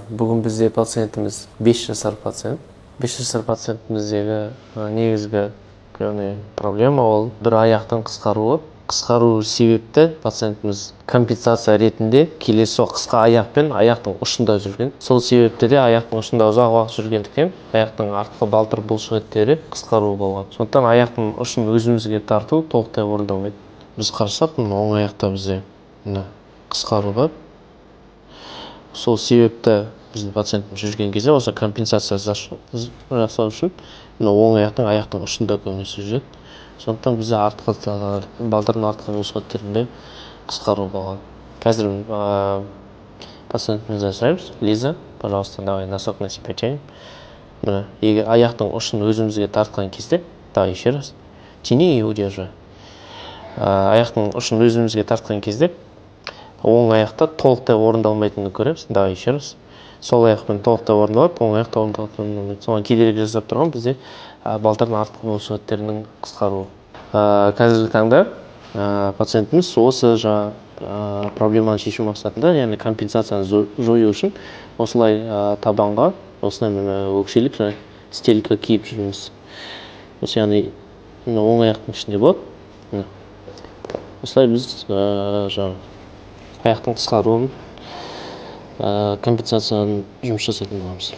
Бүгін бізде пациентіміз 5 жасар пациент. 5 жасар пациентіміздегі негізгі проблема ол бір аяқтың қысқаруы. Қысқару себепті пациентіміз компенсация ретінде келесі қысқа аяқпен аяқтың ұшында жүрген. Сол себепті де аяқтың ұшында ұзақ уақыт жүргендіктен аяқтың артқы балтыр бұлшықеттері қысқару болған. Сондықтан аяқтың ұшын өзімізге тарту толықтай орындалмайды. Біз қарасақ, оң аяқта бізде қысқару бар. Сол себепті біздің пациентіміз жүрген кезде осы компенсация жасау үшін оң аяқтың ұшында көбінесе жүреді. Сондықтан бізде балтырдың артқы бұлшықеттерінде қысқару болған. Қазір пациентімізді сұраймыз. Лиза, пожалуйста, давай носок на себя тянем. Егер аяқтың ұшын өзімізге тартқан кезде, давай еще раз, тяни и удержи. Аяқтың ұшын өзімізге тартқан кезде оң аяқта толықтай орындалмайтынын көреміз. Давай еще раз. Сол аяқпен толықтай орындалады, оң аяқта орындалмайды. Соған кедергі жасап тұрған бізде балтырдың артқы бұлшықеттерінің қысқаруы. Қазіргі таңда пациентіміз осы проблеманы шешу мақсатында, яғни компенсацияны жою үшін осылай табанға осылай өкшелік стелька киіп жүрміз. Осы яғни оң аяқтың ішінде болады. Осылай біз аяқтың қысқаруын компенсацияны жұмыс жасайтын боламыз.